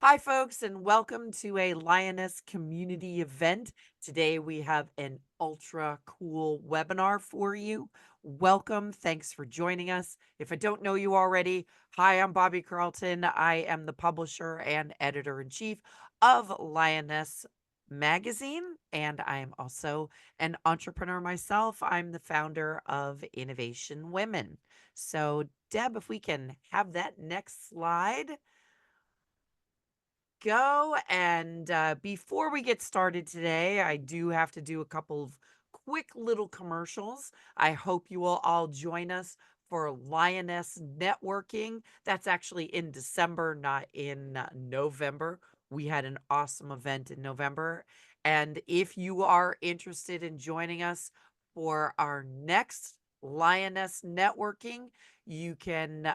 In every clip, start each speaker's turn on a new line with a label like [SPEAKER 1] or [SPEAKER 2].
[SPEAKER 1] Hi, folks, and welcome to a Lioness community event. Today, we have an ultra cool webinar for you. Welcome. Thanks for joining us. If I don't know you already, hi, I'm Bobby Carlton. I am the publisher and editor in chief of Lioness magazine, and I am also an entrepreneur myself. I'm the founder of Innovation Women. So, Deb, if we can have that next slide go. And before we get started today, I do have to do a couple of quick little commercials. I hope you will all join us for Lioness Networking. That's actually in December, not in November. We had an awesome event in November. And if you are interested in joining us for our next Lioness Networking, you can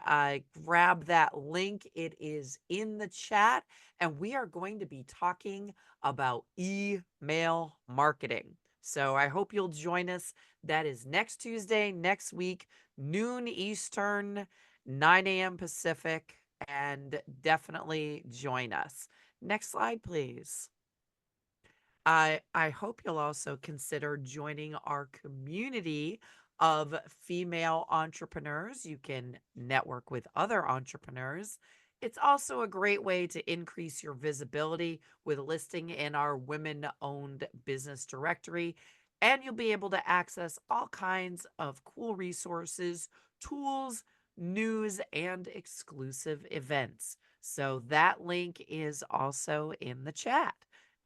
[SPEAKER 1] grab that link. It is in the chat, and we are going to be talking about email marketing. So I hope you'll join us. That is next Tuesday, next week, noon Eastern, 9 a.m. Pacific, and definitely join us. Next slide, please. I hope you'll also consider joining our community of female entrepreneurs. You can network with other entrepreneurs. It's also a great way to increase your visibility with listing in our women owned business directory. And you'll be able to access all kinds of cool resources, tools, news, and exclusive events. So that link is also in the chat.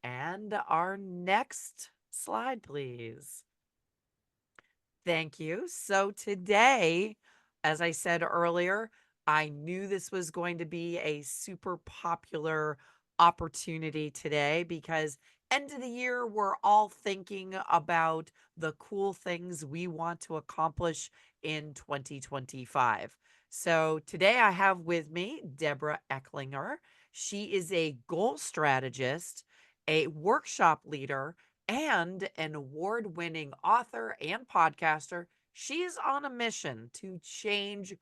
[SPEAKER 1] And our next slide, please. Thank you. So today, as I said earlier, I knew this was going to be a super popular opportunity today because end of the year, we're all thinking about the cool things we want to accomplish in 2025. So today I have with me Deborah Ecklinger. She is a goal strategist, a workshop leader, and an award winning author and podcaster. She's on a mission to change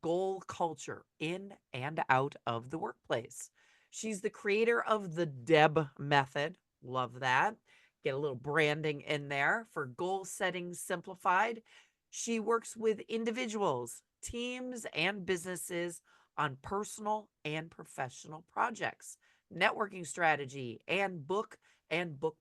[SPEAKER 1] goal culture in and out of the workplace. She's the creator of the Deb method. Love that. Get a little branding in there for goal setting simplified. She works with individuals, teams, and businesses on personal and professional projects, networking strategy, and book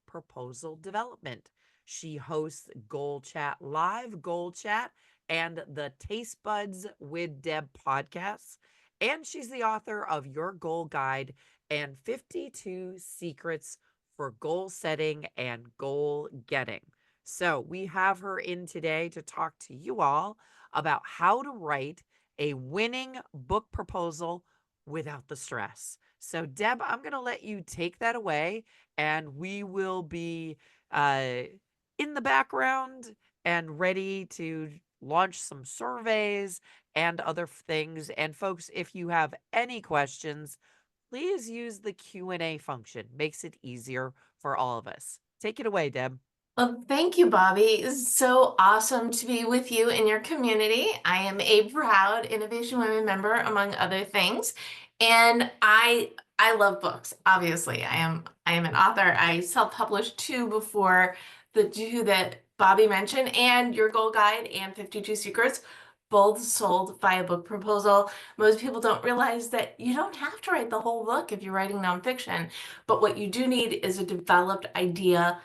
[SPEAKER 1] proposal development. She hosts Goal Chat Live, Goal Chat, and the Taste Buds with Deb podcasts. And she's the author of Your Goal Guide and 52 Secrets for Goal Setting and Goal Getting. So we have her in today to talk to you all about how to write a winning book proposal without the stress. So, Deb, I'm going to let you take that away, and we will be in the background and ready to launch some surveys and other things. And folks, if you have any questions, please use the Q&A function. Makes it easier for all of us. Take it away, Deb.
[SPEAKER 2] Well, thank you, Bobby. It's so awesome to be with you in your community. I am a proud Innovation Women member, among other things, and I love books. Obviously, I am an author. I self-published two before the two that Bobby mentioned, and Your Goal Guide and 52 Secrets, both sold via book proposal. Most people don't realize that you don't have to write the whole book if you're writing nonfiction, but what you do need is a developed idea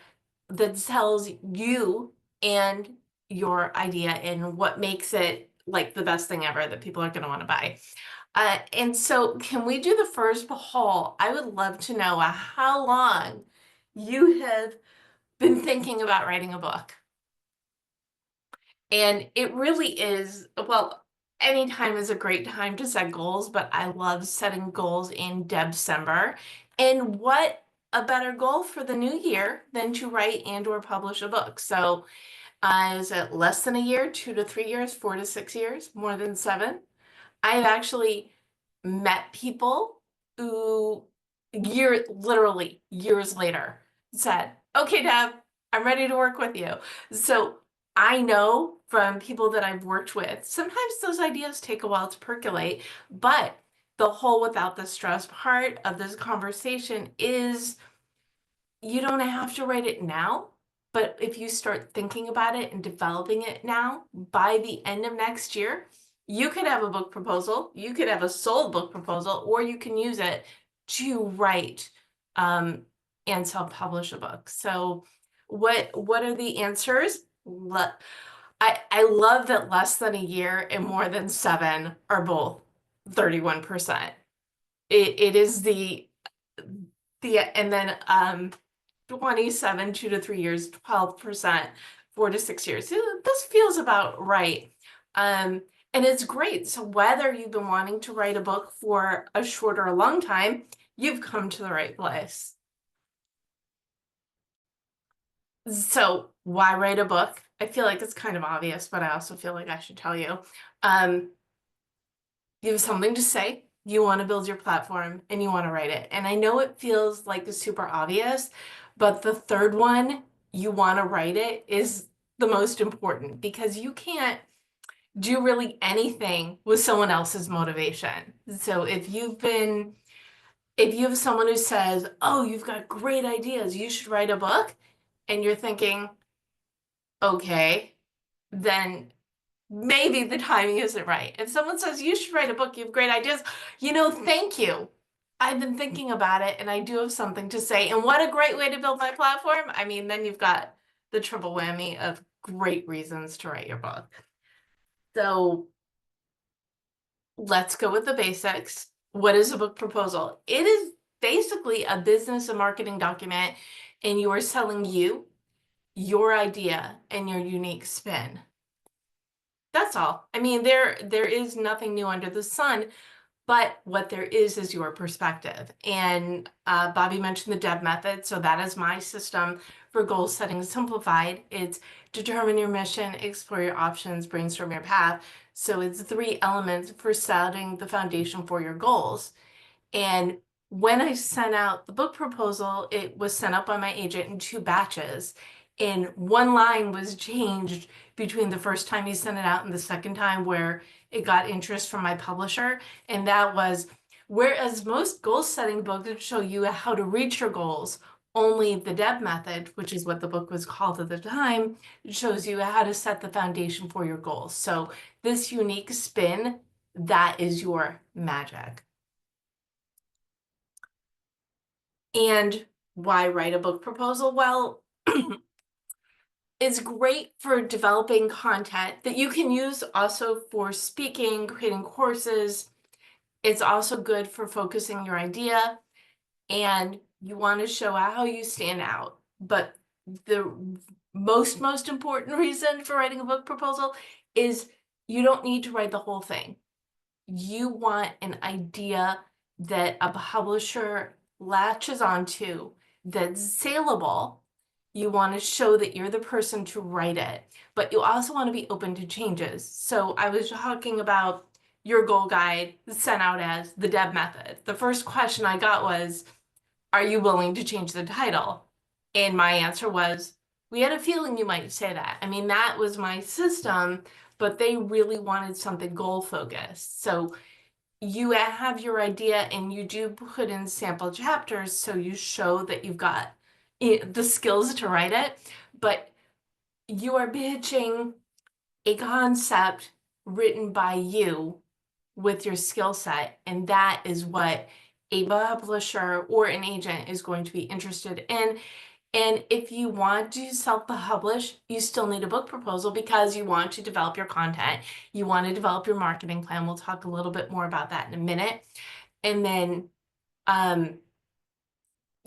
[SPEAKER 2] that tells you and your idea and what makes it like the best thing ever that people are going to want to buy. And so, can we do the first poll? I would love to know how long you have been thinking about writing a book. And it really is, well, any time is a great time to set goals, but I love setting goals in December. And what a better goal for the new year than to write and or publish a book. So is it less than a year, 2 to 3 years, 4 to 6 years, more than 7? I've actually met people who literally years later said, okay, Deb, I'm ready to work with you. So I know from people that I've worked with, sometimes those ideas take a while to percolate, but the whole without the stress part of this conversation is you don't have to write it now, but if you start thinking about it and developing it now, by the end of next year, you could have a book proposal, you could have a sold book proposal, or you can use it to write um, and self-publish a book. So what are the answers? I love that less than a year and more than 7 are both 31%. It is and then 27, 2 to 3 years, 12%, 4 to 6 years. This feels about right. And it's great. So whether you've been wanting to write a book for a short or a long time, you've come to the right place. So why write a book? I feel like it's kind of obvious, but I also feel like I should tell you. Um, you have something to say, you want to build your platform, and you want to write it. And I know it feels like it's super obvious, but the third one, you want to write it, is the most important because you can't do really anything with someone else's motivation. So if you have someone who says, "Oh, you've got great ideas, you should write a book," and you're thinking, "Okay," then maybe the timing isn't right. If someone says you should write a book, you have great ideas, thank you. I've been thinking about it and I do have something to say. And what a great way to build my platform. I mean, then you've got the triple whammy of great reasons to write your book. So let's go with the basics. What is a book proposal? It is basically a business and marketing document, and you are selling your idea, and your unique spin. That's all. I mean, there is nothing new under the sun, but what there is your perspective. And Bobby mentioned the DEB method, so that is my system for goal setting simplified. It's determine your mission, explore your options, brainstorm your path. So it's 3 elements for setting the foundation for your goals. And when I sent out the book proposal, it was sent out by my agent in 2 batches. And 1 line was changed between the first time he sent it out and the second time where it got interest from my publisher. And that was, whereas most goal setting books show you how to reach your goals, only the DEB method, which is what the book was called at the time, shows you how to set the foundation for your goals. So this unique spin, that is your magic. And why write a book proposal? Well, it's great for developing content that you can use also for speaking, creating courses. It's also good for focusing your idea, and you want to show how you stand out. But the most important reason for writing a book proposal is you don't need to write the whole thing. You want an idea that a publisher latches onto, that's saleable. You want to show that you're the person to write it, but you also want to be open to changes. So I was talking about your goal guide sent out as the DEB method. The first question I got was, are you willing to change the title? And my answer was, we had a feeling you might say that. I mean, that was my system, but they really wanted something goal focused. So you have your idea and you do put in sample chapters so you show that you've got the skills to write it, but you are pitching a concept written by you with your skill set, and that is what a publisher or an agent is going to be interested in. And if you want to self-publish, you still need a book proposal because you want to develop your content. You want to develop your marketing plan. We'll talk a little bit more about that in a minute. And then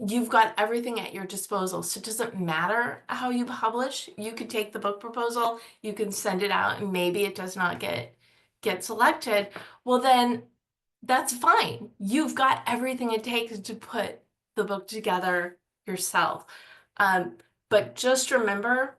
[SPEAKER 2] you've got everything at your disposal. So it doesn't matter how you publish. You could take the book proposal, you can send it out, and maybe it does not get selected. Well, then that's fine. You've got everything it takes to put the book together yourself. But just remember,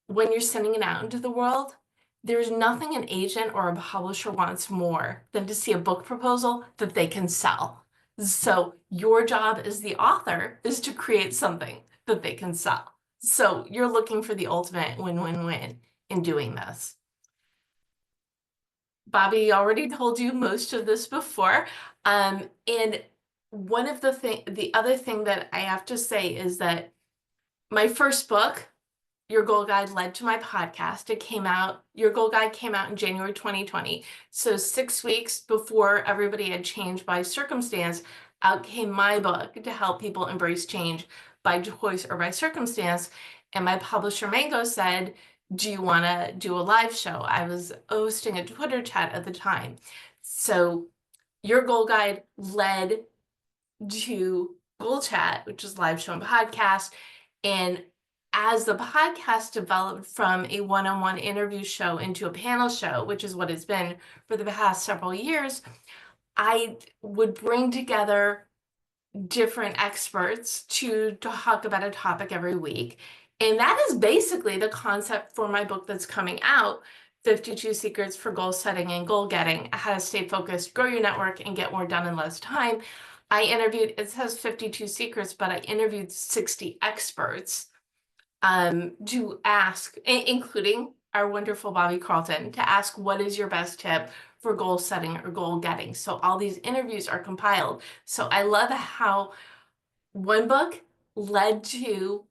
[SPEAKER 2] when you're sending it out into the world, there's nothing an agent or a publisher wants more than to see a book proposal that they can sell. So your job as the author is to create something that they can sell. So you're looking for the ultimate win-win-win in doing this. Bobby already told you most of this before. And one of the other thing that I have to say is that my first book, Your Goal Guide, led to my podcast. Your Goal Guide came out in January 2020. So 6 weeks before everybody had changed by circumstance, out came my book to help people embrace change by choice or by circumstance. And my publisher Mango said, do you want to do a live show? I was hosting a Twitter chat at the time. So Your Goal Guide led to Goal Chat, which is live show and podcast. And as the podcast developed from a one-on-one interview show into a panel show, which is what it's been for the past several years, I would bring together different experts to talk about a topic every week. And that is basically the concept for my book that's coming out, 52 Secrets for Goal Setting and Goal Getting, How to Stay Focused, Grow Your Network, and Get More Done in Less Time. It says 52 secrets, but I interviewed 60 experts to ask, including our wonderful Bobby Carlton, to ask what is your best tip for goal setting or goal getting. So all these interviews are compiled. So I love how one book led to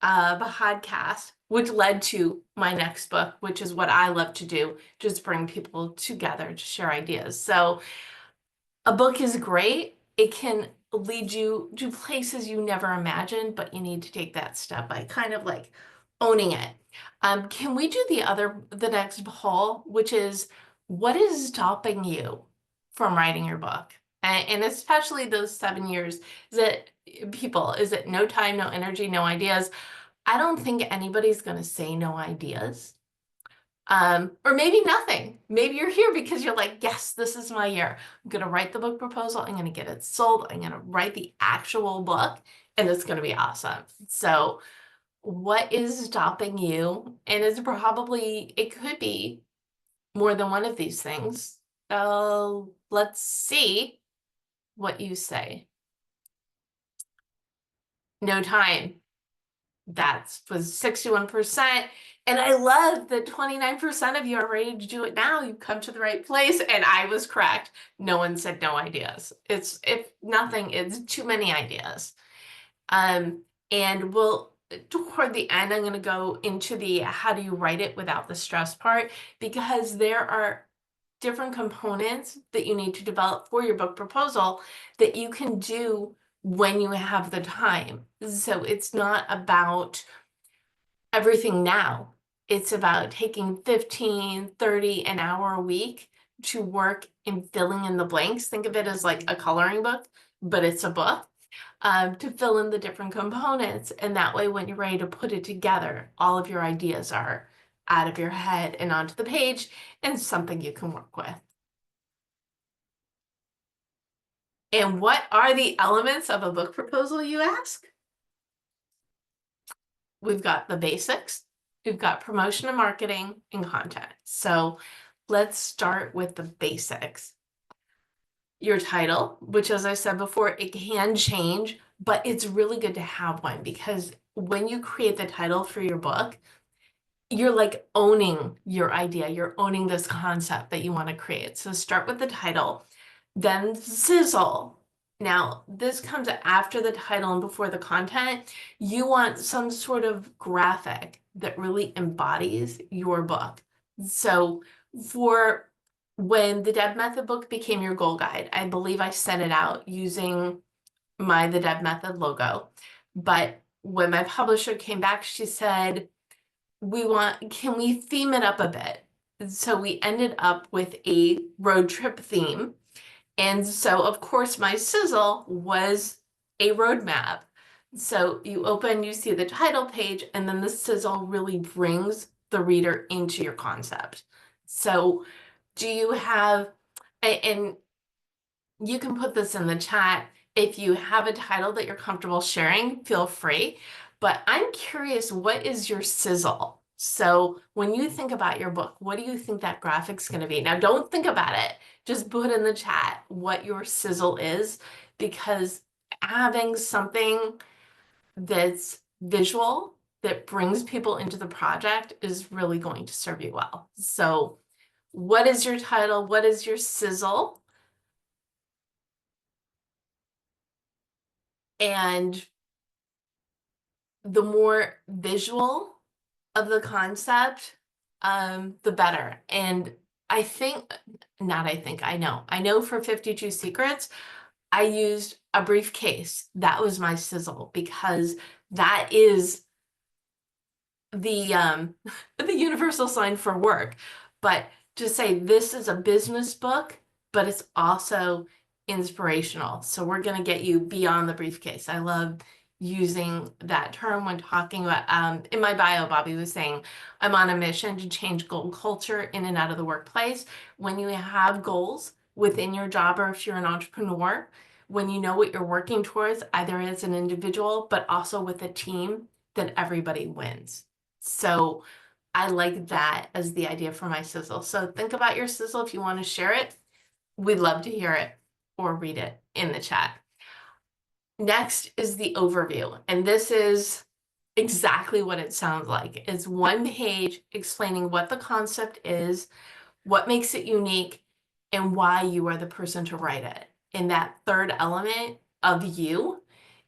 [SPEAKER 2] the podcast, which led to my next book, which is what I love to do, just bring people together to share ideas. So a book is great. It can lead you to places you never imagined, but you need to take that step by kind of like owning it. Can we do the next poll, which is what is stopping you from writing your book? And especially those 7 years, is it no time, no energy, no ideas? I don't think anybody's going to say no ideas. Or maybe nothing. Maybe you're here because you're like, yes, this is my year. I'm going to write the book proposal. I'm going to get it sold. I'm going to write the actual book, and it's going to be awesome. So, what is stopping you? And it could be more than one of these things. Let's see what you say. No time. That was 61%. And I love that 29% of you are ready to do it now. You've come to the right place. And I was correct. No one said no ideas. If nothing, it's too many ideas. And toward the end, I'm going to go into the how do you write it without the stress part, because there are different components that you need to develop for your book proposal that you can do when you have the time. So it's not about everything now. It's about taking 15, 30 an hour a week to work in filling in the blanks. Think of it as like a coloring book, but it's a book, to fill in the different components. And that way, when you're ready to put it together, all of your ideas are out of your head and onto the page and something you can work with. And what are the elements of a book proposal, you ask? We've got the basics, we've got promotion and marketing and content. So let's start with the basics. Your title, which, as I said before, it can change, but it's really good to have one, because when you create the title for your book, you're like owning your idea. You're owning this concept that you want to create. So start with the title, then sizzle. Now, this comes after the title and before the content. You want some sort of graphic that really embodies your book. So for when the Deb Method book became your goal guide, I believe I sent it out using the Deb Method logo. But when my publisher came back, she said, can we theme it up a bit? So we ended up with a road trip theme. And so, of course, my sizzle was a roadmap. So you see the title page, and then the sizzle really brings the reader into your concept. So do you have, and you can put this in the chat. If you have a title that you're comfortable sharing, feel free. But I'm curious, what is your sizzle? So when you think about your book, what do you think that graphic's going to be? Now, don't think about it. Just put in the chat what your sizzle is, because having something that's visual, that brings people into the project, is really going to serve you well. So What is your title? What is your sizzle? And the more visual of the concept, the better. And I think, not I think, I know for 52 Secrets, I used a briefcase. That was my sizzle because that is the the universal sign for work. But to say this is a business book, but it's also inspirational. So we're going to get you beyond the briefcase. I love using that term when talking about in my bio, Bobby was saying I'm on a mission to change goal culture in and out of the workplace. When you have goals within your job, or if you're an entrepreneur, when you know what you're working towards, either as an individual but also with a team, then everybody wins. So I like that as the idea for my sizzle. So think about your sizzle if you want to share it. We'd love to hear it or read it in the chat. Next is the overview, and this is exactly what it sounds like. It's one page explaining what the concept is, what makes it unique, and why you are the person to write it. And that third element of you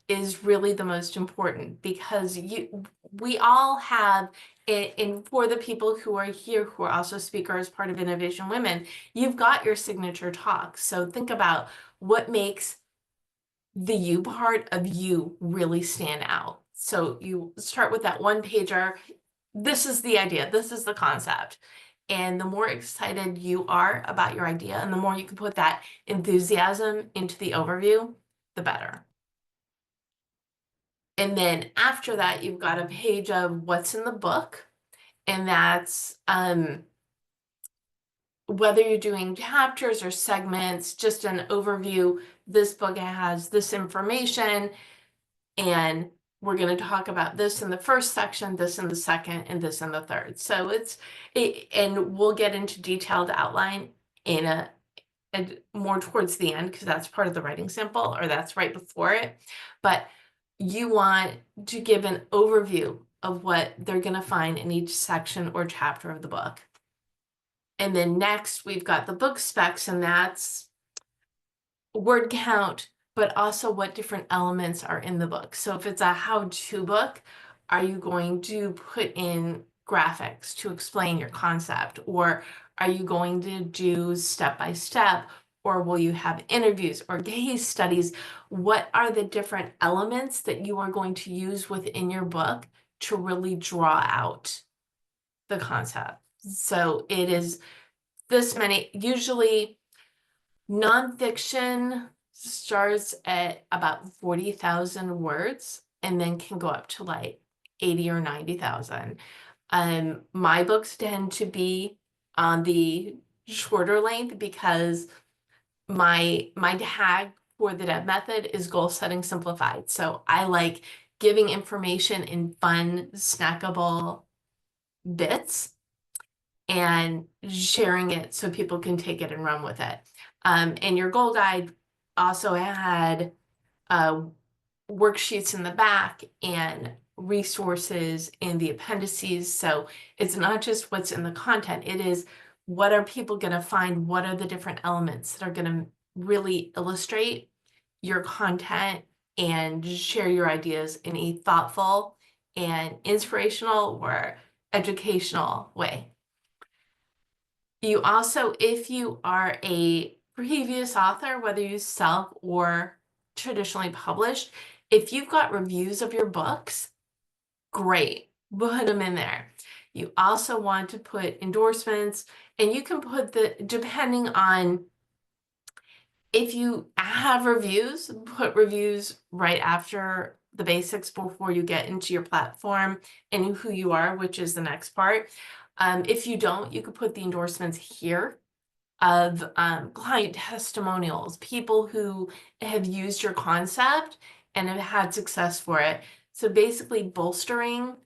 [SPEAKER 2] is really the most important because we all have and for the people who are here who are also speakers part of Innovation Women, you've got your signature talk. So think about what makes the you part of you really stand out. So you start with that one pager. This is the idea, this is the concept. And the more excited you are about your idea and the more you can put that enthusiasm into the overview, the better. And then after that, you've got a page of what's in the book. And that's whether you're doing chapters or segments, just an overview. This book has this information, and we're going to talk about this in the first section, this in the second, and this in the third. So and we'll get into detailed outline in and more towards the end because that's part of the writing sample, or that's right before it. But you want to give an overview of what they're going to find in each section or chapter of the book. And then next we've got the book specs, and that's word count, but also what different elements are in the book. So if it's a how-to book, are you going to put in graphics to explain your concept? Or are you going to do step by step? Or will you have interviews or case studies? What are the different elements that you are going to use within your book to really draw out the concept? So it is this many, usually nonfiction starts at about 40,000 words and then can go up to like 80 or 90,000. My books tend to be on the shorter length because my tag for the Deb method is goal setting simplified. So I like giving information in fun, snackable bits and sharing it so people can take it and run with it. And your goal guide also had worksheets in the back and resources in the appendices. So it's not just what's in the content, it is what are people going to find? What are the different elements that are going to really illustrate your content and share your ideas in a thoughtful and inspirational or educational way. You also, if you are a previous author, whether you self or traditionally published, if you've got reviews of your books, great, put them in there. You also want to put endorsements, and you can put depending on if you have reviews, put reviews right after the basics before you get into your platform and who you are, which is the next part. If you don't, you could put the endorsements here of client testimonials, people who have used your concept and have had success for it. So basically bolstering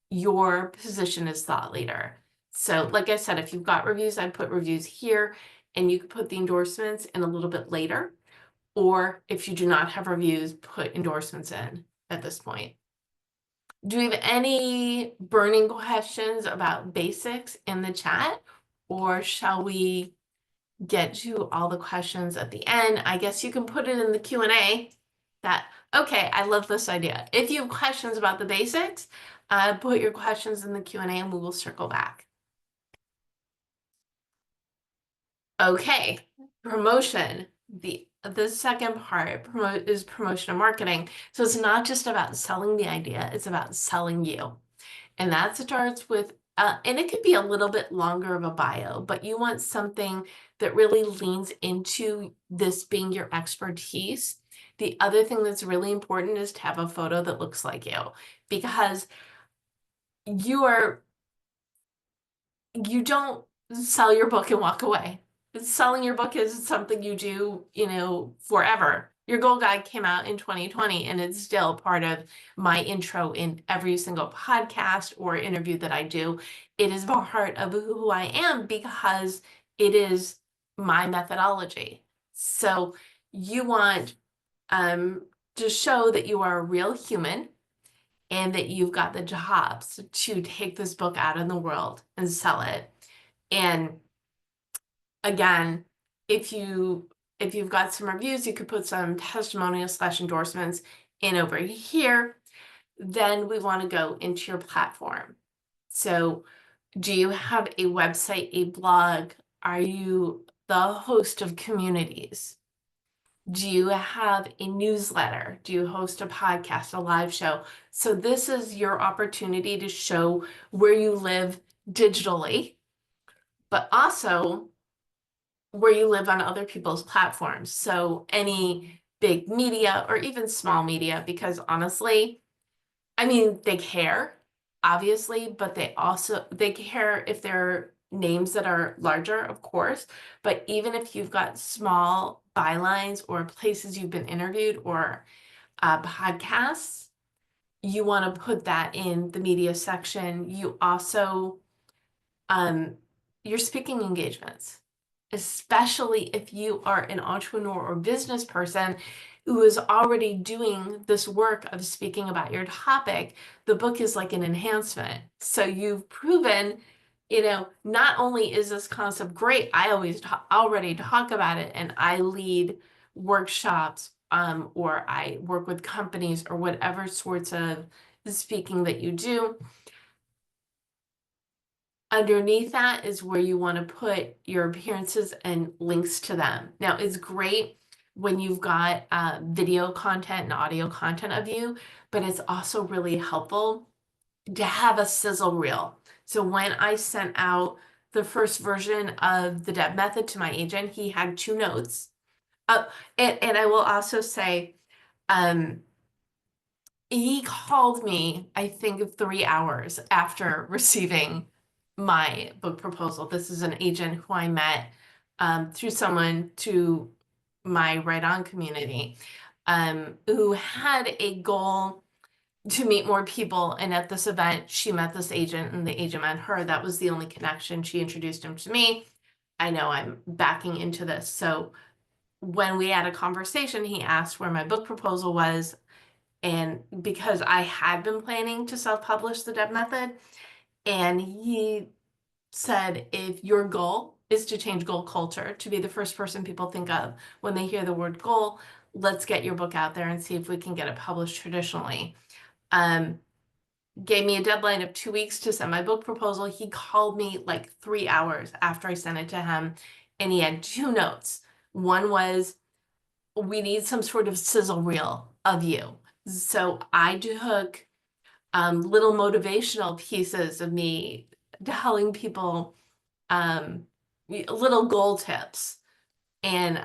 [SPEAKER 2] your position as thought leader. So like I said, if you've got reviews, I'd put reviews here, and you could put the endorsements in a little bit later. Or if you do not have reviews, put endorsements in at this point. Do we have any burning questions about basics in the chat? or shall we get to all the questions at the end? I guess you can put it in the Q&A. Okay, I love this idea. If you have questions about the basics, put your questions in the Q&A and we will circle back. Okay, promotion. The second part is promotion and marketing. So it's not just about selling the idea, it's about selling you. And that starts with, and it could be a little bit longer of a bio, but you want something that really leans into this being your expertise. The other thing that's really important is to have a photo that looks like you, because you are you don't sell your book and walk away. Selling your book is something you do, forever. Your Goal Guide came out in 2020 and it's still part of my intro in every single podcast or interview that I do. It is part of who I am because it is my methodology. So you want to show that you are a real human and that you've got the jobs to take this book out in the world and sell it. And again, if you've got some reviews, you could put some testimonials / endorsements in over here. Then we want to go into your platform. So do you have a website, a blog? Are you the host of communities? Do you have a newsletter? Do you host a podcast, a live show? So this is your opportunity to show where you live digitally, but also where you live on other people's platforms. So any big media or even small media, because honestly, I mean, they care, obviously, but they care if they're names that are larger, of course. But even if you've got small bylines or places you've been interviewed or podcasts, you want to put that in the media section. You also um, your speaking engagements, especially if you are an entrepreneur or business person who is already doing this work of speaking about your topic. The book is like an enhancement. So you've proven, not only is this concept great, I already talk about it and I lead workshops or I work with companies or whatever sorts of speaking that you do. Underneath that is where you want to put your appearances and links to them. Now, it's great when you've got video content and audio content of you, but it's also really helpful to have a sizzle reel. So when I sent out the first version of the Deb method to my agent, he had 2 notes. And I will also say, um, he called me, I think, 3 hours after receiving my book proposal. This is an agent who I met through someone to my Right On community who had a goal to meet more people. And at this event, she met this agent and the agent met her. That was the only connection. She introduced him to me. I know I'm backing into this. So when we had a conversation, he asked where my book proposal was. And because I had been planning to self-publish the Deb method, and he said, if your goal is to change goal culture, to be the first person people think of when they hear the word goal, let's get your book out there and see if we can get it published traditionally. Gave me a deadline of 2 weeks to send my book proposal. He called me like 3 hours after I sent it to him, and he had 2 notes. One was, we need some sort of sizzle reel of you. So I took little motivational pieces of me telling people little goal tips and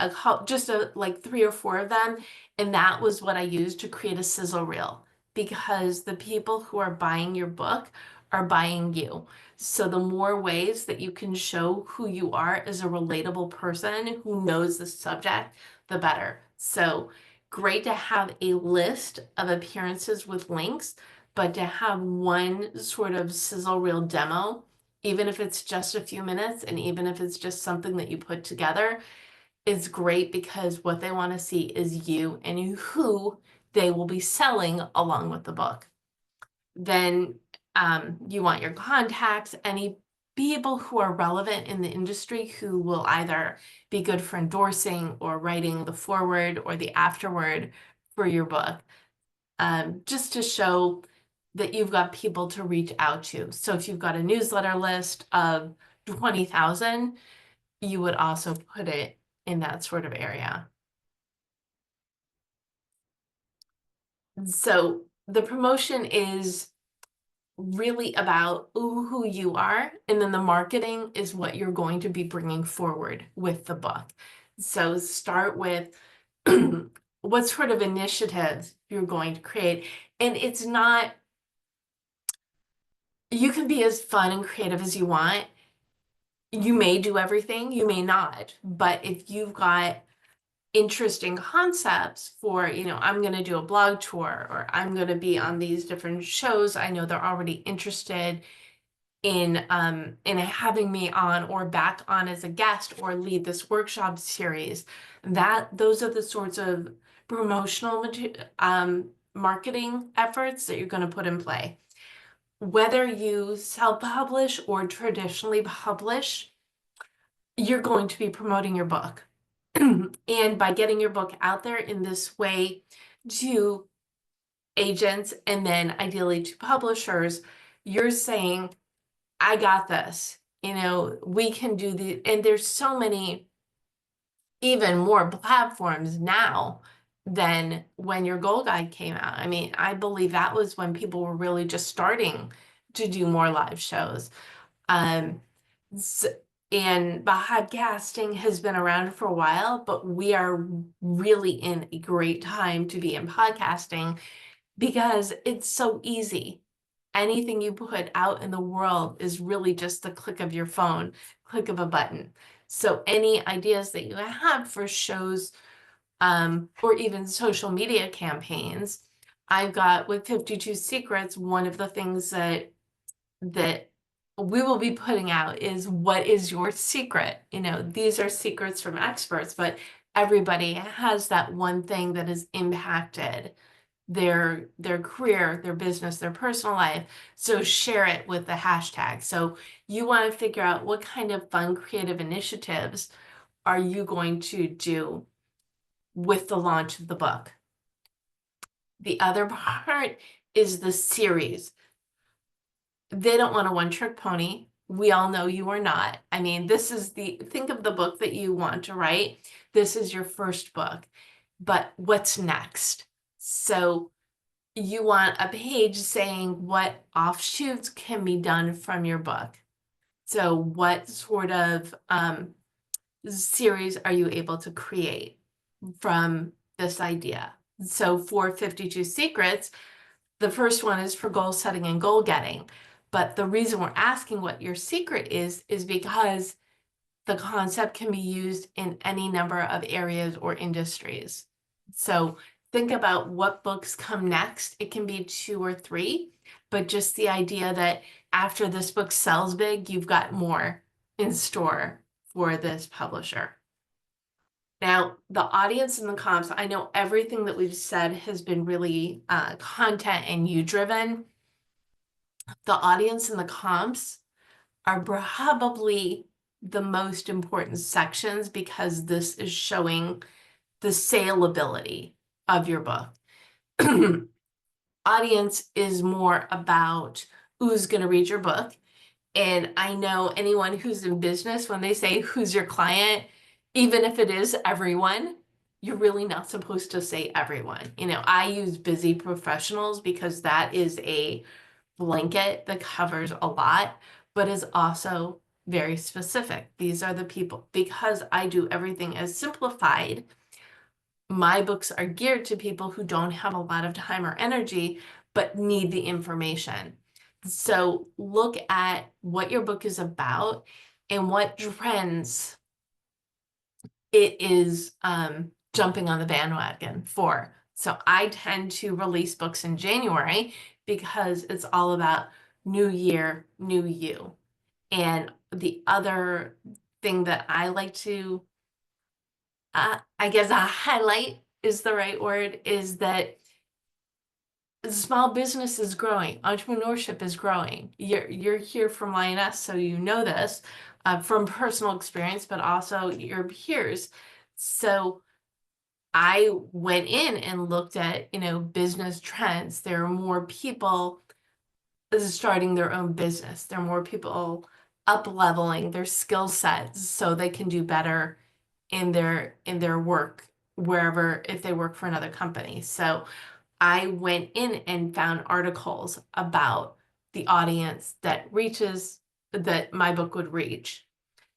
[SPEAKER 2] like 3 or 4 of them. And that was what I used to create a sizzle reel, because the people who are buying your book are buying you. So the more ways that you can show who you are as a relatable person who knows the subject, the better. So great to have a list of appearances with links, but to have one sort of sizzle reel demo, even if it's just a few minutes and even if it's just something that you put together, is great, because what they want to see is you and who they will be selling along with the book. Then you want your contacts, any people who are relevant in the industry who will either be good for endorsing or writing the foreword or the afterword for your book, just to show that you've got people to reach out to. So if you've got a newsletter list of 20,000, you would also put it in that sort of area. So the promotion is really about who you are, and then the marketing is what you're going to be bringing forward with the book. So start with what sort of initiatives you're going to create. And it's not, you can be as fun and creative as you want. You may do everything, you may not, but if you've got interesting concepts for, I'm going to do a blog tour or I'm going to be on these different shows, I know they're already interested in having me on or back on as a guest or lead this workshop series. Those are the sorts of promotional marketing efforts that you're going to put in play. Whether you self-publish or traditionally publish, you're going to be promoting your book. And by getting your book out there in this way to agents and then ideally to publishers, you're saying, I got this. We can do and there's so many, even more platforms now than when your Goal Guide came out. I mean, I believe that was when people were really just starting to do more live shows. Um, and podcasting has been around for a while, but we are really in a great time to be in podcasting because it's so easy. Anything you put out in the world is really just the click of your phone, click of a button. So any ideas that you have for shows, or even social media campaigns, I've got with 52 Secrets, one of the things that we will be putting out is, what is your secret? These are secrets from experts, but everybody has that one thing that has impacted their career, their business, their personal life. So share it with the hashtag. So you want to figure out what kind of fun, creative initiatives are you going to do with the launch of the book. The other part is the series. They don't want a one-trick pony. We all know you are not. I mean, think of the book that you want to write. This is your first book, but what's next? So you want a page saying what offshoots can be done from your book. So what sort of series are you able to create from this idea? So for 52 Secrets, the first one is for goal setting and goal getting. But the reason we're asking what your secret is because the concept can be used in any number of areas or industries. So think about what books come next. It can be 2 or 3, but just the idea that after this book sells big, you've got more in store for this publisher. Now, the audience and the comps, I know everything that we've said has been really content and you driven. The audience and the comps are probably the most important sections because this is showing the saleability of your book. Audience is more about who's going to read your book. And I know anyone who's in business, when they say, who's your client, even if it is everyone, you're really not supposed to say everyone. I use busy professionals because that is a blanket that covers a lot, but is also very specific. These are the people, because I do everything as simplified. My books are geared to people who don't have a lot of time or energy, but need the information. So look at what your book is about and what trends it is jumping on the bandwagon for. So I tend to release books in January because it's all about new year, new you. And the other thing that I like to, I guess, highlight is the right word, is that small business is growing, entrepreneurship is growing. You're here from Lioness, so you know this from personal experience, but also your peers. So I went in and looked at, business trends. There are more people starting their own business. There are more people up leveling their skill sets so they can do better in their work wherever if they work for another company. So I went in and found articles about the audience that my book would reach.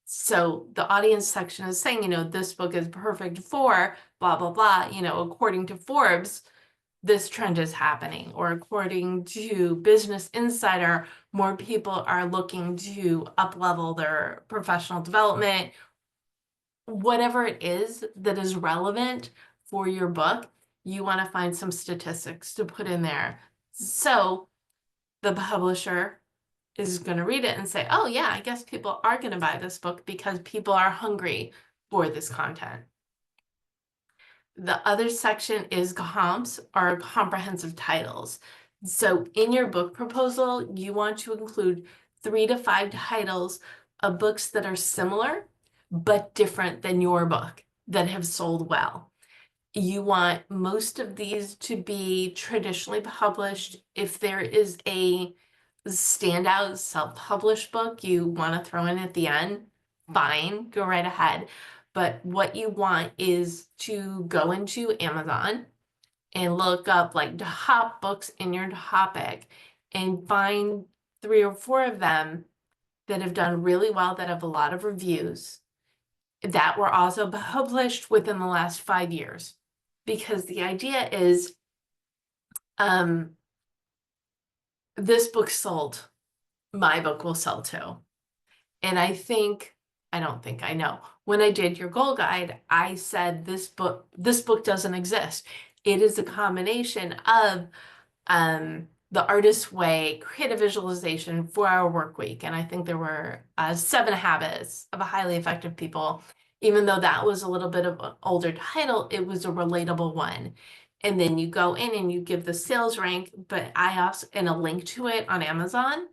[SPEAKER 2] So the audience section is saying, this book is perfect for blah, blah, blah, according to Forbes, this trend is happening, or according to Business Insider, more people are looking to up-level their professional development. Whatever it is that is relevant for your book, you want to find some statistics to put in there. So the publisher is going to read it and say, oh, yeah, I guess people are going to buy this book because people are hungry for this content. The other section is comps, or comprehensive titles. So in your book proposal, you want to include 3 to 5 titles of books that are similar but different than your book that have sold well. You want most of these to be traditionally published. If there is a standout self-published book you want to throw in at the end, fine, go right ahead. But what you want is to go into Amazon and look up like top books in your topic and find 3 or 4 of them that have done really well, that have a lot of reviews, that were also published within the last 5 years. Because the idea is, this book sold, my book will sell too. And I know. When I did your goal guide, I said this book doesn't exist. It is a combination of the Artist's Way, creative visualization, 4-hour work week. And I think there were 7 habits of a highly effective people. Even though that was a little bit of an older title, it was a relatable one. And then you go in and you give the sales rank, but I also, and a link to it on Amazon.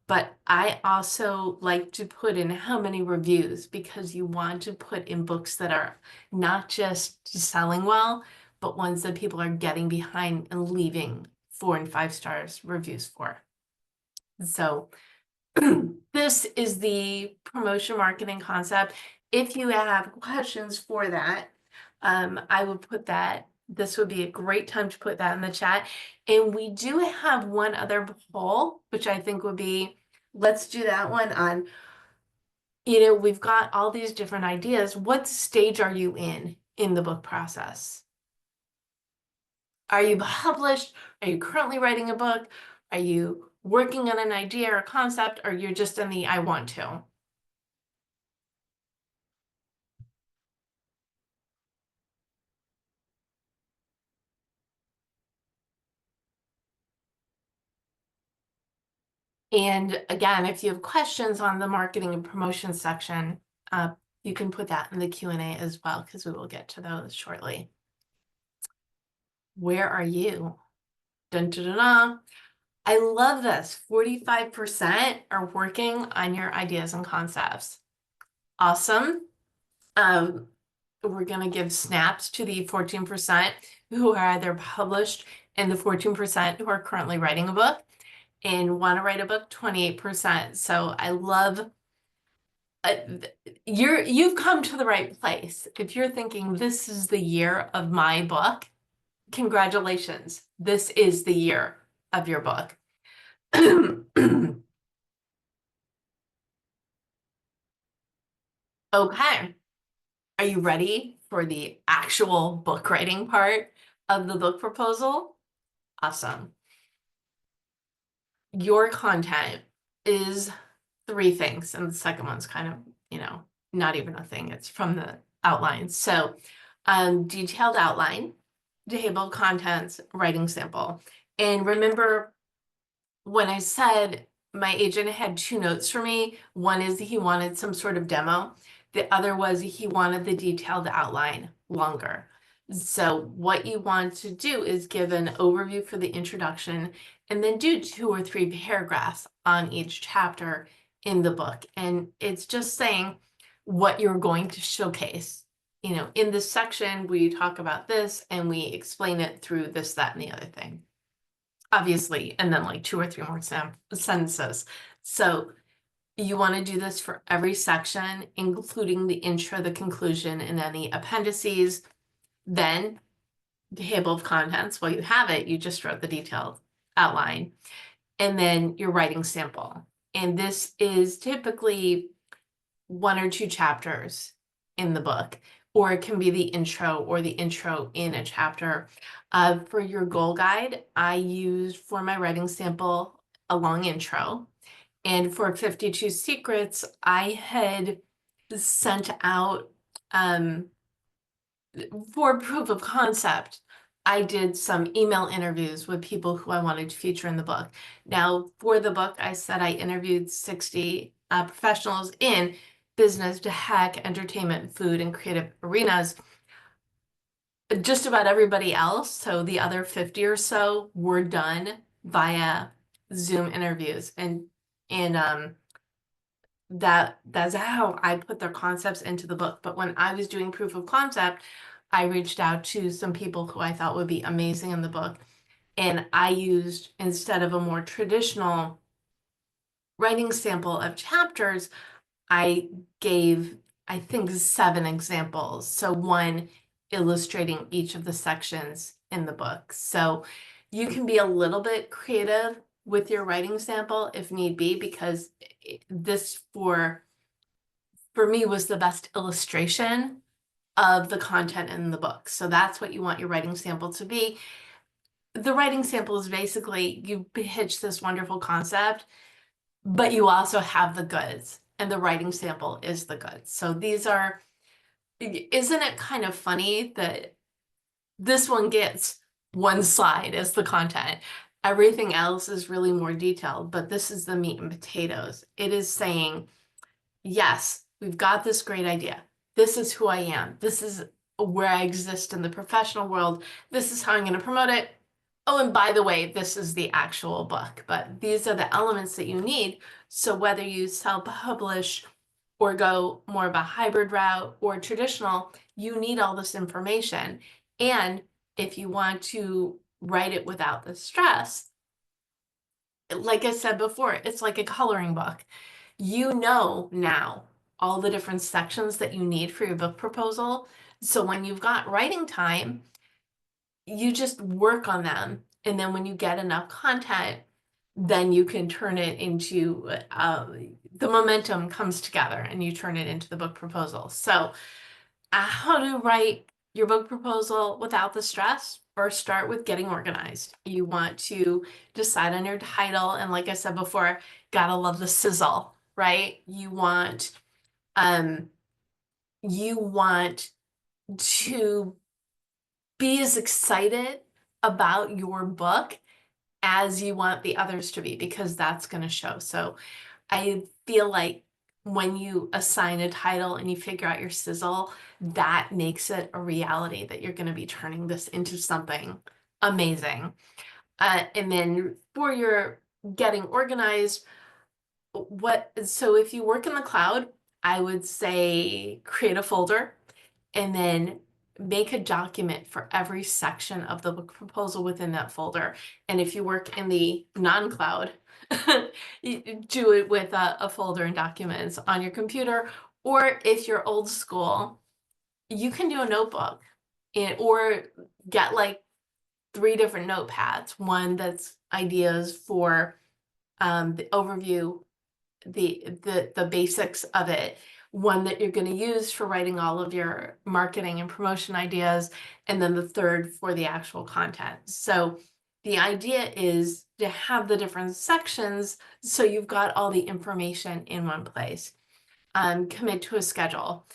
[SPEAKER 2] But I also like to put in how many reviews, because you want to put in books that are not just selling well, but ones that people are getting behind and leaving 4 and 5 stars reviews for. So this is the promotion marketing concept. If you have questions for that, I would put that. This would be a great time to put that in the chat. And we do have one other poll, which I think would be, let's do that one on, we've got all these different ideas. What stage are you in the book process? Are you published? Are you currently writing a book? Are you working on an idea or concept, or you're just in the I want to? And again, if you have questions on the marketing and promotion section, you can put that in the Q&A as well, because we will get to those shortly. Where are you? Dun, dun, dun, dun. I love this. 45% are working on your ideas and concepts. Awesome. We're going to give snaps to the 14% who are either published and the 14% who are currently writing a book and want to write a book, 28%. So I love, you've come to the right place. If you're thinking this is the year of my book, congratulations. This is the year of your book. Okay. Are you ready for the actual book writing part of the book proposal? Awesome. Your content is 3 things, and the second one's kind of, not even a thing. It's from the outlines. So, detailed outline, table of contents, writing sample. And remember when I said my agent had 2 notes for me, one is he wanted some sort of demo. The other was he wanted the detailed outline longer. So what you want to do is give an overview for the introduction and then do 2 or 3 paragraphs on each chapter in the book. And it's just saying what you're going to showcase. In this section, we talk about this and we explain it through this, that, and the other thing. Obviously, and then like 2 or 3 more sentences. So you want to do this for every section, including the intro, the conclusion, and any appendices. Then table of contents. Well, you have it, you just wrote the detailed outline. And then your writing sample. And this is typically 1 or 2 chapters in the book, or it can be the intro or the intro in a chapter. For your goal guide, I used for my writing sample a long intro. And for 52 Secrets, I had sent out for proof of concept, I did some email interviews with people who I wanted to feature in the book. Now, for the book, I said I interviewed 60 professionals in business, tech, entertainment, food, and creative arenas. Just about everybody else, so the other 50 or so, were done via Zoom interviews, and that's how I put their concepts into the book. But when I was doing proof of concept, I reached out to some people who I thought would be amazing in the book. And I used, instead of a more traditional writing sample of chapters, I gave, I think, 7 examples. So one illustrating each of the sections in the book. So you can be a little bit creative with your writing sample if need be, because this for me was the best illustration of the content in the book. So that's what you want your writing sample to be. The writing sample is basically you pitch this wonderful concept, but you also have the goods, and the writing sample is the goods. So these are, isn't it kind of funny that this one gets 1 slide as the content? Everything else is really more detailed, but this is the meat and potatoes. It is saying, yes, we've got this great idea. This is who I am. This is where I exist in the professional world. This is how I'm going to promote it. Oh, and by the way, this is the actual book. But these are the elements that you need. So whether you self-publish or go more of a hybrid route or traditional, you need all this information. And if you want to write it without the stress, like I said before, it's like a coloring book. You know now all the different sections that you need for your book proposal. So when you've got writing time, you just work on them. And then when you get enough content, then you can turn it into the momentum comes together and you turn it into the book proposal. So, how to write your book proposal without the stress? First, start with getting organized. You want to decide on your title. And like I said before, gotta love the sizzle, right? Um, you want to be as excited about your book as you want the others to be, because that's going to show. So I feel like when you assign a title and you figure out your sizzle, that makes it a reality that you're going to be turning this into something amazing. And then for your getting organized, so if you work in the cloud, I would say create a folder and then make a document for every section of the book proposal within that folder. And if you work in the non-cloud, you do it with a folder and documents on your computer. Or if you're old school, you can do a notebook or get like 3 different notepads. One that's ideas for the overview, the basics of it, one that you're going to use for writing all of your marketing and promotion ideas, and then the third for the actual content. So the idea is to have the different sections so you've got all the information in one place. Commit to a schedule.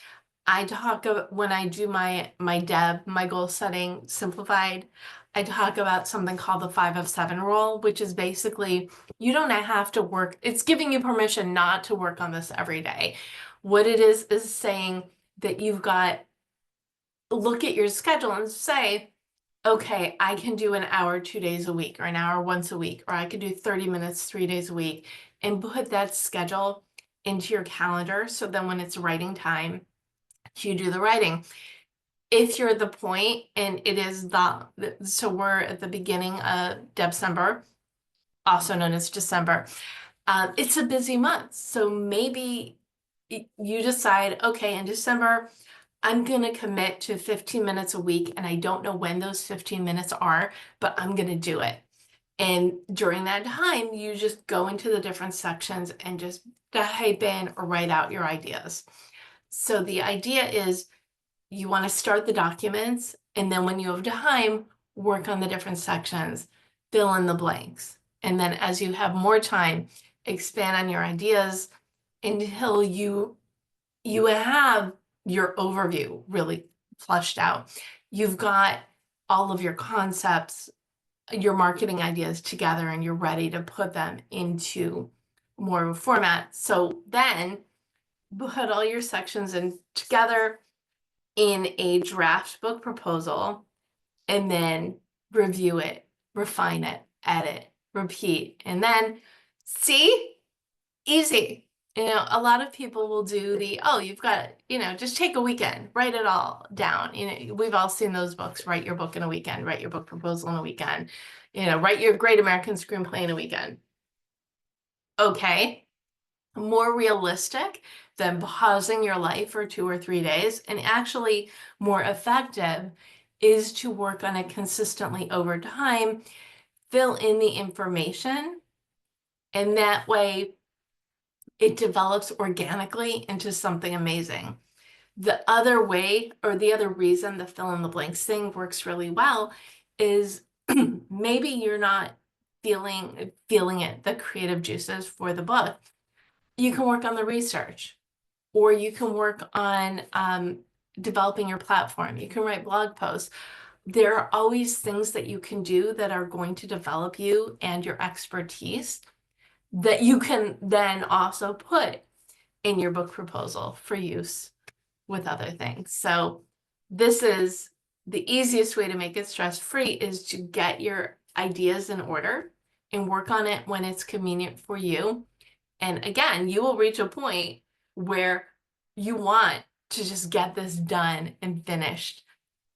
[SPEAKER 2] I talk about when I do my goal setting simplified, I talk about something called the 5 of 7 rule, which is basically you don't have to work. It's giving you permission not to work on this every day. What it is saying that you've got look at your schedule and say, okay, I can do an hour 2 days a week, or an hour once a week, or I can do 30 minutes 3 days a week, and put that schedule into your calendar. So then when it's writing time, you do the writing. If you're at the point, and it is so we're at the beginning of December, also known as December. It's a busy month. So maybe you decide, okay, in December, I'm going to commit to 15 minutes a week, and I don't know when those 15 minutes are, but I'm going to do it. And during that time, you just go into the different sections and just type in or write out your ideas. So the idea is you want to start the documents, and then when you have time, work on the different sections, fill in the blanks. And then as you have more time, expand on your ideas until you have your overview really flushed out. You've got all of your concepts, your marketing ideas together, and you're ready to put them into more of a format. So then put all your sections in together in a draft book proposal, and then review it, refine it, edit, repeat, and then see, easy. A lot of people will do oh, you've got, just take a weekend, write it all down. We've all seen those books, write your book in a weekend, write your book proposal in a weekend, write your great American screenplay in a weekend. Okay, more realistic than pausing your life for 2 or 3 days, and actually more effective is to work on it consistently over time, fill in the information, and that way it develops organically into something amazing. The other way, or the other reason the fill in the blanks thing works really well is maybe you're not feeling it, the creative juices for the book. You can work on the research, or you can work on developing your platform. You can write blog posts. There are always things that you can do that are going to develop you and your expertise that you can then also put in your book proposal for use with other things. So this is the easiest way to make it stress-free, is to get your ideas in order and work on it when it's convenient for you. And again, you will reach a point where you want to just get this done and finished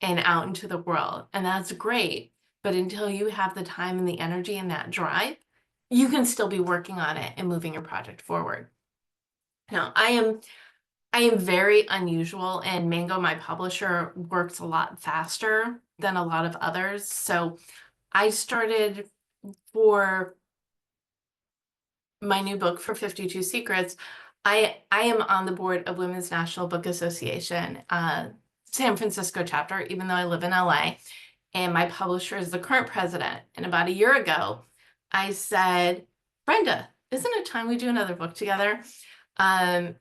[SPEAKER 2] and out into the world. And that's great. But until you have the time and the energy and that drive, you can still be working on it and moving your project forward. Now, I am very unusual, and Mango, my publisher, works a lot faster than a lot of others. So I started, for my new book, for 52 Secrets, I am on the board of Women's National Book Association, San Francisco chapter, even though I live in LA, and my publisher is the current president. And about a year ago, I said, Brenda, isn't it time we do another book together? And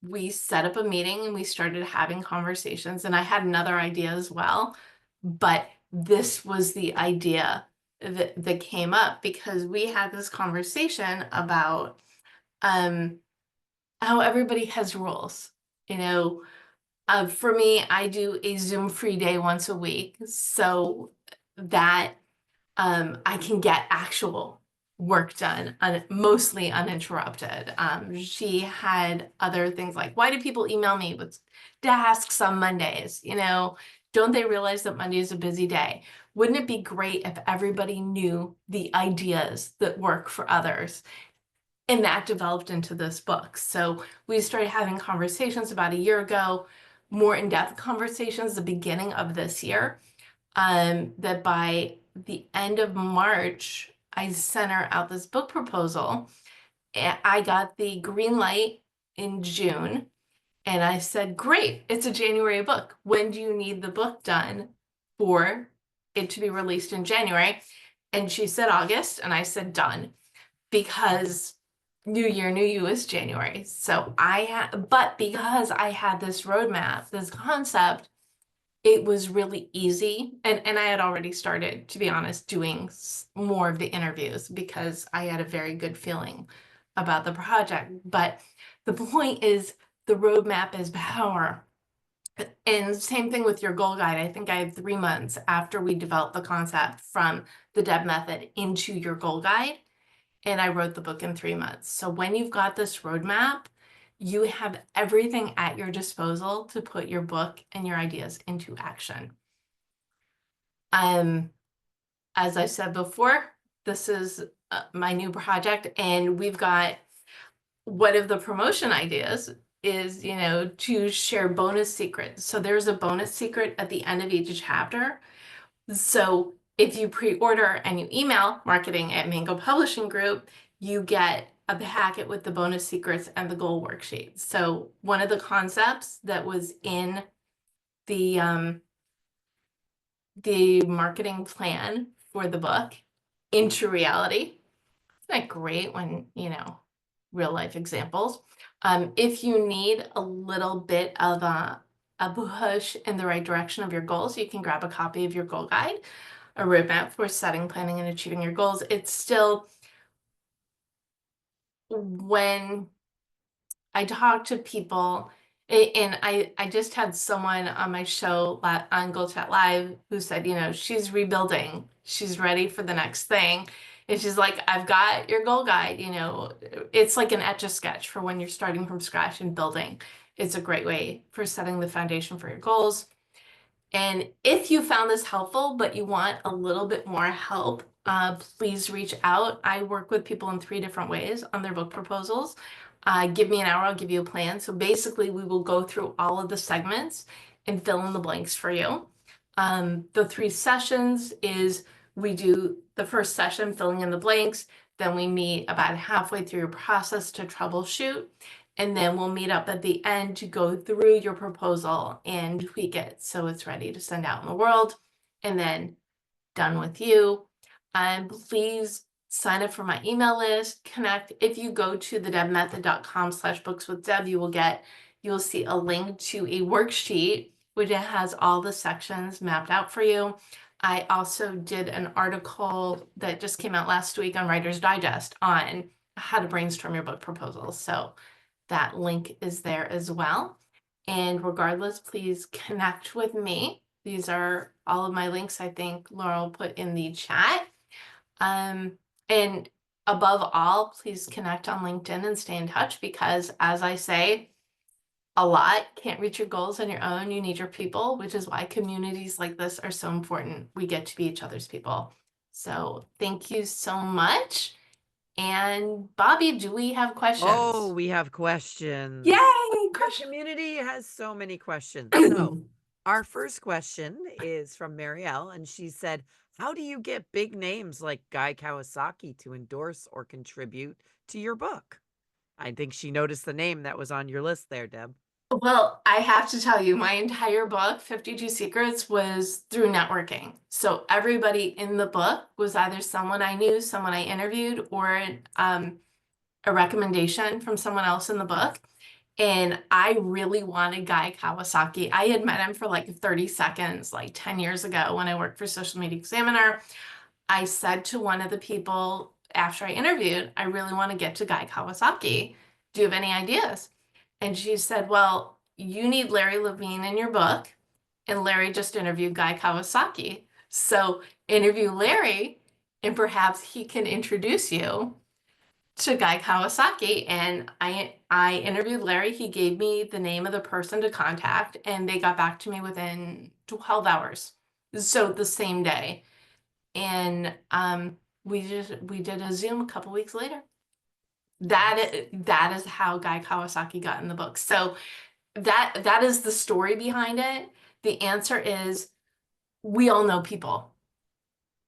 [SPEAKER 2] we set up a meeting and we started having conversations, and I had another idea as well, but this was the idea that came up because we had this conversation about how everybody has rules. You know, for me, I do a Zoom free day once a week, so that I can get actual work done, mostly uninterrupted. She had other things like, why do people email me with tasks on Mondays? Don't they realize that Monday is a busy day? Wouldn't it be great if everybody knew the ideas that work for others? And that developed into this book. So we started having conversations about a year ago, more in-depth conversations the beginning of this year, that by the end of March, I sent her out this book proposal. And I got the green light in June, and I said, great, it's a January book. When do you need the book done for it to be released in January? And she said August, and I said done, because New Year, New You is January. So but because I had this roadmap, this concept, it was really easy. And I had already started, to be honest, doing more of the interviews because I had a very good feeling about the project. But the point is, the roadmap is power. And same thing with your goal guide. I think I had 3 months after we developed the concept from the Deb method into your goal guide. And I wrote the book in 3 months. So when you've got this roadmap, you have everything at your disposal to put your book and your ideas into action. Um, as I said before, this is my new project, and we've got one of the promotion ideas is, to share bonus secrets. So there's a bonus secret at the end of each chapter. So if you pre-order and you email marketing at Mango Publishing Group, you get a packet with the bonus secrets and the goal worksheet. So one of the concepts that was in the the marketing plan for the book into reality. Isn't that great when, real life examples? If you need a little bit of a push in the right direction of your goals, you can grab a copy of your goal guide, a roadmap for setting, planning, and achieving your goals. It's still when I talk to people, and I just had someone on my show on Goal Chat Live who said, she's rebuilding, she's ready for the next thing. And she's like, I've got your goal guide, it's like an etch-a-sketch for when you're starting from scratch and building. It's a great way for setting the foundation for your goals. And if you found this helpful, but you want a little bit more help, please reach out. I work with people in 3 different ways on their book proposals. Give me an hour, I'll give you a plan. So basically, we will go through all of the segments and fill in the blanks for you. The 3 sessions is we do the first session, filling in the blanks. Then we meet about halfway through your process to troubleshoot. And then we'll meet up at the end to go through your proposal and tweak it so it's ready to send out in the world. And then done with you. And please sign up for my email list, connect. If you go to thedebmethod.com/bookswithdeb, you will see a link to a worksheet which has all the sections mapped out for you. I also did an article that just came out last week on Writer's Digest on how to brainstorm your book proposals. So that link is there as well. And regardless, please connect with me. These are all of my links I think Laurel put in the chat. And above all, please connect on LinkedIn and stay in touch because, as I say a lot, can't reach your goals on your own. You need your people, which is why communities like this are so important. We get to be each other's people. So thank you so much. And Bobby, do we have
[SPEAKER 1] Oh,
[SPEAKER 2] questions?
[SPEAKER 1] we have questions.
[SPEAKER 2] Yay,
[SPEAKER 1] Our
[SPEAKER 2] question.
[SPEAKER 1] community has so many questions. So, our first question is from Marielle, and she said, how do you get big names like Guy Kawasaki to endorse or contribute to your book? I think she noticed the name that was on your list there, Deb.
[SPEAKER 2] Well, I have to tell you, my entire book, 52 Secrets, was through networking. So everybody in the book was either someone I knew, someone I interviewed, or a recommendation from someone else in the book. And I really wanted Guy Kawasaki. I had met him for like 30 seconds, like 10 years ago when I worked for Social Media Examiner. I said to one of the people after I interviewed, I really want to get to Guy Kawasaki. Do you have any ideas? And she said, well, you need Larry Levine in your book. And Larry just interviewed Guy Kawasaki. So interview Larry, and perhaps he can introduce you to Guy Kawasaki. And I interviewed Larry. He gave me the name of the person to contact, and they got back to me within 12 hours. So the same day. And we did a Zoom a couple weeks later. That is how Guy Kawasaki got in the book. So that is the story behind it. The answer is we all know people.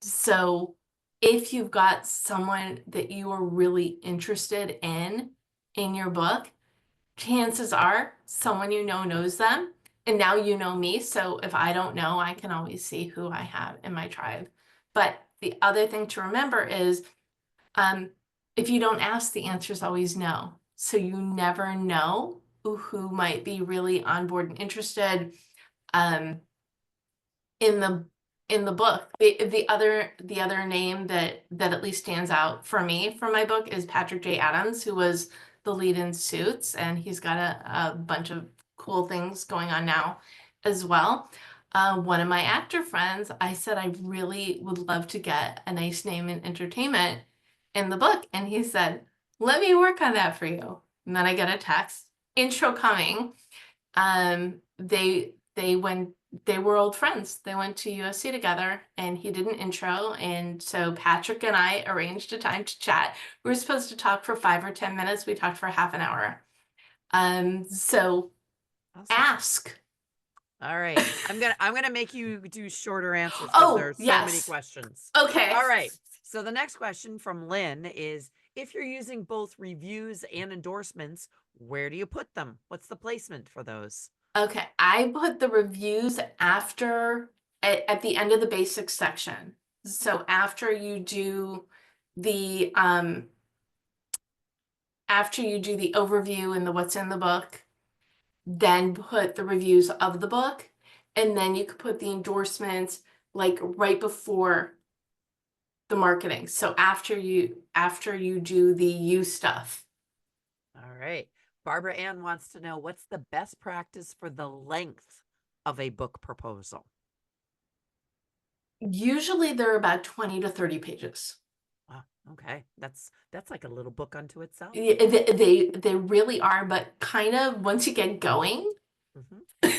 [SPEAKER 2] So if you've got someone that you are really interested in your book, chances are someone you know knows them. And now you know me. So if I don't know, I can always see who I have in my tribe. But the other thing to remember is um, if you don't ask, the answer is always no. So you never know who might be really on board and interested um, in the book. The other name that at least stands out for me from my book is Patrick J. Adams, who was the lead in Suits, and he's got a bunch of cool things going on now as well. One of my actor friends, I said I really would love to get a nice name in entertainment in the book. And he said, let me work on that for you. And then I get a text, intro coming. They went, they were old friends. They went to USC together and he did an intro. And so Patrick and I arranged a time to chat. We were supposed to talk for 5 or 10 minutes. We talked for half an hour. So
[SPEAKER 1] Awesome.
[SPEAKER 2] ask.
[SPEAKER 1] All right. I'm gonna make you do shorter answers because there
[SPEAKER 2] Oh,
[SPEAKER 1] are so many
[SPEAKER 2] yes.
[SPEAKER 1] questions.
[SPEAKER 2] Okay.
[SPEAKER 1] All right. So the next question from Lynn is if you're using both reviews and endorsements, where do you put them? What's the placement for those?
[SPEAKER 2] Okay. I put the reviews after at the end of the basics section. So the after you do the overview and the what's in the book, then put the reviews of the book, and then you could put the endorsements like right before the marketing. So after you do the you stuff.
[SPEAKER 1] All right. Barbara Ann wants to know what's the best practice for the length of a book proposal?
[SPEAKER 2] Usually they're about 20 to 30 pages.
[SPEAKER 1] Wow, okay. That's like a little book unto itself.
[SPEAKER 2] Yeah, they really are, but kind of once you get going,
[SPEAKER 1] Mhm.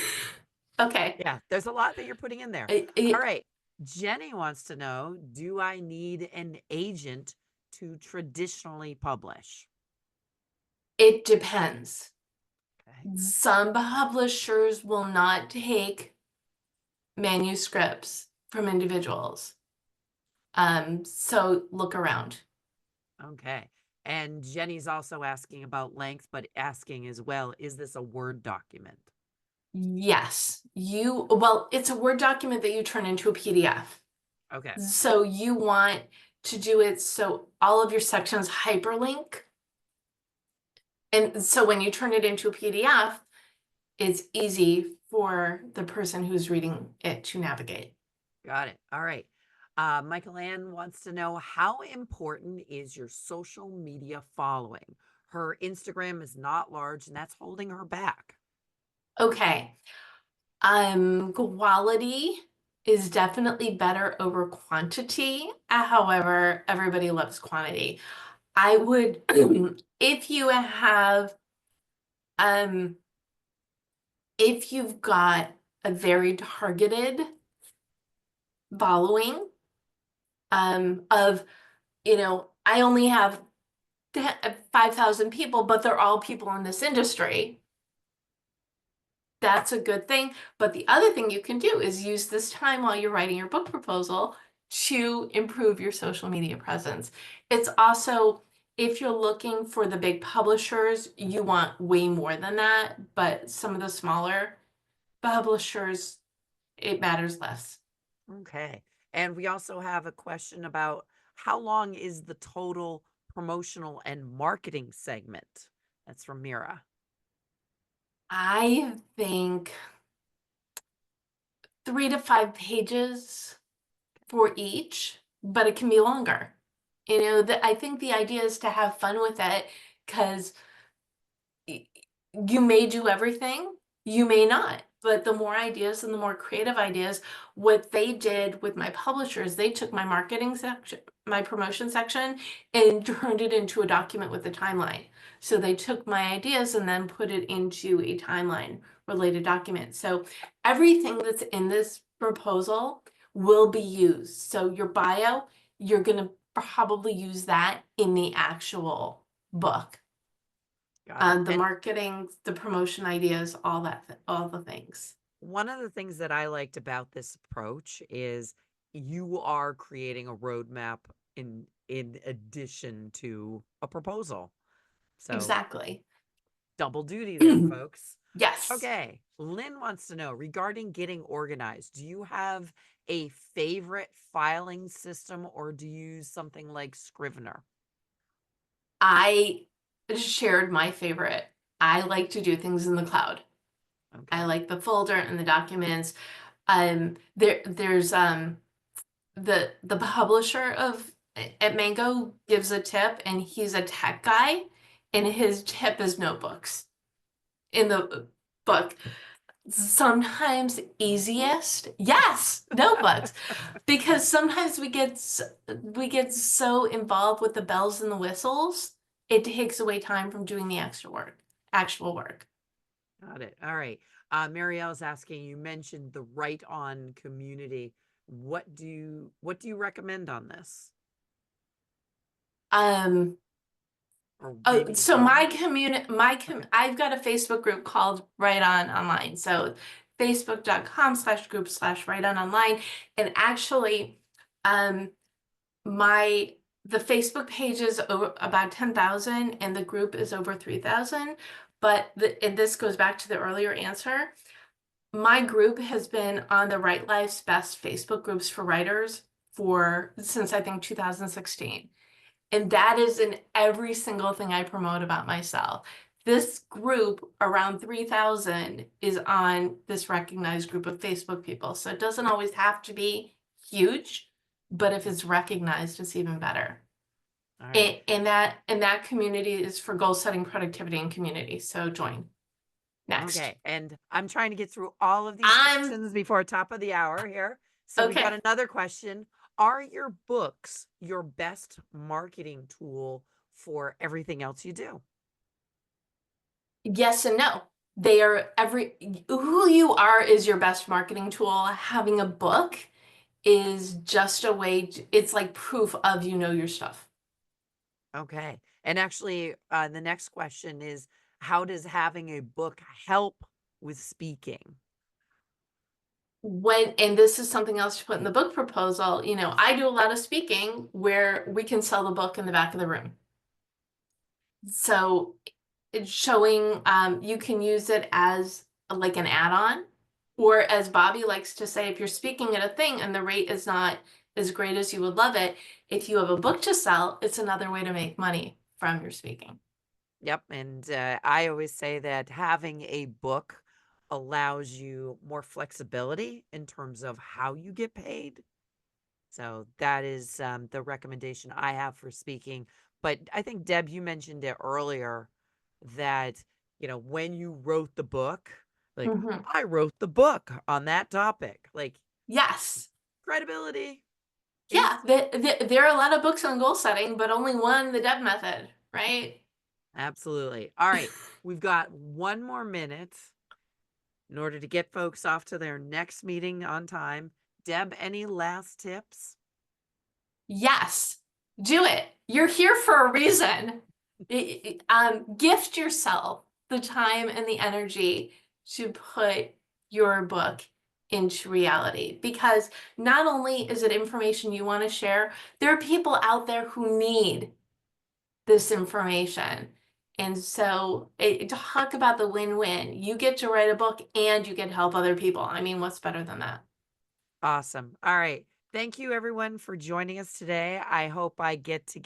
[SPEAKER 2] okay.
[SPEAKER 1] Yeah, there's a lot that you're putting in there.
[SPEAKER 2] It,
[SPEAKER 1] All
[SPEAKER 2] it,
[SPEAKER 1] right. Jenny wants to know, do I need an agent to traditionally publish?
[SPEAKER 2] it depends.
[SPEAKER 1] Okay.
[SPEAKER 2] Some publishers will not take manuscripts from individuals. So look around.
[SPEAKER 1] Okay. And Jenny's also asking about length, but asking as well, is this a Word document?
[SPEAKER 2] Yes, well, it's a Word document that you turn into a PDF.
[SPEAKER 1] Okay.
[SPEAKER 2] So you want to do it so all of your sections hyperlink. And so when you turn it into a PDF, it's easy for the person who's reading it to navigate.
[SPEAKER 1] Got it. All right. Michael Ann wants to know how important is your social media following? Her Instagram is not large and that's holding her back.
[SPEAKER 2] Okay. Quality is definitely better over quantity. However, everybody loves quantity. I would, if you have, um, if you've got a very targeted following, of, I only have 5,000 people, but they're all people in this industry. That's a good thing. But the other thing you can do is use this time while you're writing your book proposal to improve your social media presence. It's also, if you're looking for the big publishers, you want way more than that. But some of the smaller publishers, it matters less.
[SPEAKER 1] Okay. And we also have a question about how long is the total promotional and marketing segment? That's from Mira.
[SPEAKER 2] I think 3 to 5 pages for each, but it can be longer. I think the idea is to have fun with it because you may do everything, you may not. But the more ideas and the more creative ideas, what they did with my publishers, they took my marketing section, my promotion section, and turned it into a document with a timeline. So they took my ideas and then put it into a timeline related document. So everything that's in this proposal will be used. So your bio, you're going to probably use that in the actual book.
[SPEAKER 1] Got it.
[SPEAKER 2] The
[SPEAKER 1] And
[SPEAKER 2] marketing, the promotion ideas, all that, all the things.
[SPEAKER 1] one of the things that I liked about this approach is you are creating a roadmap in addition to a proposal. So
[SPEAKER 2] Exactly.
[SPEAKER 1] double duty there, folks.
[SPEAKER 2] Yes.
[SPEAKER 1] Okay. Lynn wants to know regarding getting organized, do you have a favorite filing system or do you use something like Scrivener?
[SPEAKER 2] I shared my favorite. I like to do things in the cloud. I
[SPEAKER 1] Okay.
[SPEAKER 2] like the folder and the documents. There's the publisher of at Mango gives a tip, and he's a tech guy, and his tip is notebooks. In the book. Sometimes easiest, yes, notebooks, because sometimes we get so involved with the bells and the whistles, it takes away time from doing the extra work, actual work.
[SPEAKER 1] Got it. All right. Marielle's asking, you mentioned the Right On community. What do you recommend on this?
[SPEAKER 2] Um,
[SPEAKER 1] Or
[SPEAKER 2] oh,
[SPEAKER 1] maybe
[SPEAKER 2] so my
[SPEAKER 1] one?
[SPEAKER 2] community,
[SPEAKER 1] Okay.
[SPEAKER 2] I've got a Facebook group called Right On Online. So facebook.com/group/ Right On Online. And actually, um, my the Facebook page is over about 10,000 and the group is over 3,000. But and this goes back to the earlier answer. My group has been on the Write Life's best Facebook groups for writers for since I think 2016. And that is in every single thing I promote about myself. This group, around 3,000, is on this recognized group of Facebook people. So it doesn't always have to be huge, but if
[SPEAKER 1] Mm.
[SPEAKER 2] it's recognized, it's even better.
[SPEAKER 1] All right.
[SPEAKER 2] And that community is for goal setting, productivity, and community. So join. Next.
[SPEAKER 1] Okay. And I'm trying to get through all of these
[SPEAKER 2] I'm
[SPEAKER 1] questions before top of the hour here. So we've got
[SPEAKER 2] okay.
[SPEAKER 1] another question. Are your books your best marketing tool for everything else you do?
[SPEAKER 2] Yes and no. They are every who you are is your best marketing tool. Having a book is just a way it's like proof of you know your stuff.
[SPEAKER 1] Okay. And actually, the next question is, how does having a book help with speaking?
[SPEAKER 2] When and this is something else to put in the book proposal, I do a lot of speaking where we can sell the book in the back of the room. So it's showing you can use it as like an add-on, or as Bobby likes to say, if you're speaking at a thing and the rate is not as great as you would love it, if you have a book to sell, it's another way to make money from your speaking.
[SPEAKER 1] Yep. And I always say that having a book allows you more flexibility in terms of how you get paid. So that is the recommendation I have for speaking. But I think, Deb, you mentioned it earlier that, when you wrote the book, like,
[SPEAKER 2] Mhm.
[SPEAKER 1] I wrote the book on that topic, like,
[SPEAKER 2] Yes.
[SPEAKER 1] credibility
[SPEAKER 2] Yeah,
[SPEAKER 1] instant.
[SPEAKER 2] there are a lot of books on goal setting, but only one, the Deb method, right?
[SPEAKER 1] Absolutely. All right. We've got one more minute in order to get folks off to their next meeting on time. Deb, any last tips?
[SPEAKER 2] Yes, do it. You're here for a reason. Gift yourself the time and the energy to put your book into reality because not only is it information you want to share, there are people out there who need this information. And so talk about the win-win. You get to write a book and you get to help other people. I mean, what's better than that?
[SPEAKER 1] Awesome. All right. Thank you, everyone, for joining us today. I hope I get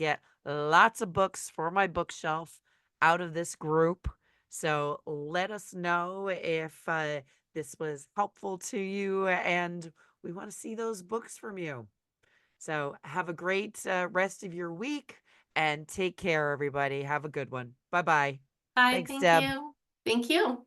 [SPEAKER 1] lots of books for my bookshelf out of this group. So let us know if this was helpful to you, and we want to see those books from you. So have a great rest of your week and take care, everybody. Have a good one. Bye bye.
[SPEAKER 2] Bye,
[SPEAKER 1] Thanks,
[SPEAKER 2] thank
[SPEAKER 1] Deb.
[SPEAKER 2] you. Thank you.